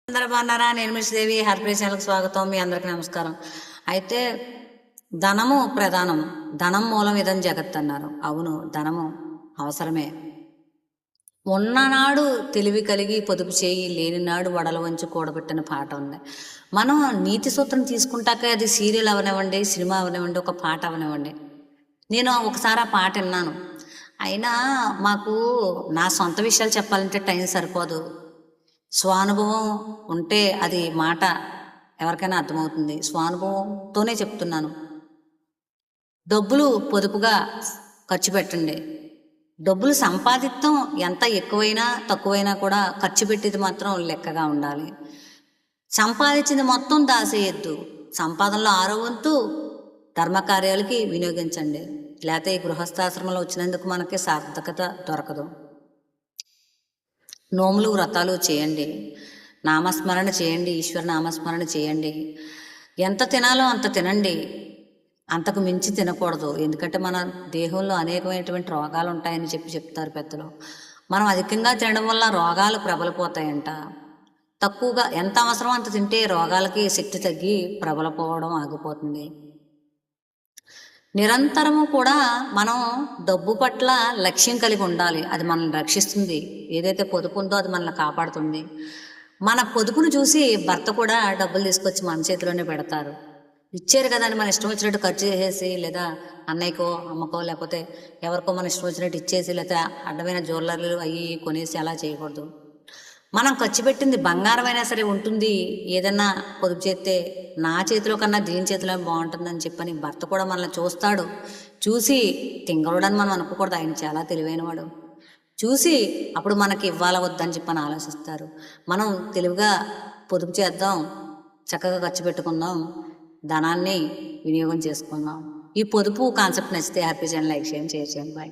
అందరూ బాగున్నారా? నేను మీ శ్రీదేవి. హర్ప్రీ ఛానల్కి స్వాగతం. మీ అందరికీ నమస్కారం. అయితే ధనము ప్రధానం, ధనం మూలం ఇదని జగత్ అన్నారు. అవును, ధనము అవసరమే. ఉన్ననాడు తెలివి కలిగి పొదుపు చేయి, లేనినాడు వడలు వంచి కూడబెట్టిన పాట ఉంది. మనం నీతి సూత్రం తీసుకుంటాక అది సీరియల్ అవనివ్వండి, సినిమా అవనివ్వండి, ఒక పాట అవనివ్వండి. నేను ఒకసారి ఆ పాట విన్నాను. అయినా మాకు నా సొంత విషయాలు చెప్పాలంటే టైం సరిపోదు. స్వానుభవం ఉంటే అది మాట ఎవరికైనా అర్థమవుతుంది. స్వానుభవంతోనే చెప్తున్నాను. డబ్బులు పొదుపుగా ఖర్చు పెట్టండి. డబ్బులు సంపాదిత్తం ఎంత ఎక్కువైనా తక్కువైనా కూడా ఖర్చు పెట్టేది మాత్రం లెక్కగా ఉండాలి. సంపాదించింది మొత్తం దాసేయద్దు. సంపాదనలో 6వ వంతు ధర్మకార్యాలకి వినియోగించండి. లేకపోతే ఈ గృహస్థాశ్రమంలో వచ్చినందుకు మనకి సార్థకత దొరకదు. నోములు వ్రతాలు చేయండి, నామస్మరణ చేయండి, ఈశ్వర నామస్మరణ చేయండి. ఎంత తినాలో అంత తినండి, అంతకు మించి తినకూడదు. ఎందుకంటే మన దేహంలో అనేకమైనటువంటి రోగాలు ఉంటాయని చెప్తారు పెద్దలు. మనం అధికంగా తినడం వల్ల రోగాలు ప్రబలిపోతాయంట. తక్కువగా ఎంత అవసరం అంత తింటే రోగాలకి శక్తి తగ్గి ప్రబలపోవడం ఆగిపోతుంది. నిరంతరము కూడా మనం డబ్బు పట్ల లక్ష్యం కలిగి ఉండాలి. అది మనల్ని రక్షిస్తుంది. ఏదైతే పొదుపు ఉందో అది మనల్ని కాపాడుతుంది. మన పొదుపును చూసి భర్త కూడా డబ్బులు తీసుకొచ్చి మన చేతిలోనే పెడతారు. ఇచ్చారు కదా అని మన ఇష్టం వచ్చినట్టు ఖర్చు చేసేసి, లేదా అన్నయ్యకో అమ్మకో లేకపోతే ఎవరికో మన ఇష్టం వచ్చినట్టు ఇచ్చేసి, లేదా అడ్డమైన జ్యువెలరీలు అవి కొనేసి అలా చేయకూడదు. మనం ఖర్చు పెట్టింది బంగారం అయినా సరే ఉంటుంది. ఏదన్నా పొదుపు చేస్తే నా చేతిలో కన్నా దీని చేతిలో బాగుంటుందని చెప్పని భర్త కూడా మనల్ని చూస్తాడు. చూసి తింగరుడని మనం అనుకోకూడదు. ఆయన చాలా తెలివైనవాడు. చూసి అప్పుడు మనకి ఇవ్వాల వద్దని చెప్పని ఆలోచిస్తారు. మనం తెలివిగా పొదుపు చేద్దాం, చక్కగా ఖర్చు పెట్టుకుందాం, ధనాన్ని వినియోగం చేసుకుందాం. ఈ పొదుపు కాన్సెప్ట్ నచ్చితే హ్యాపీ ఛానల్ లైక్ చేయండి, షేర్ చేయండి. బాయ్.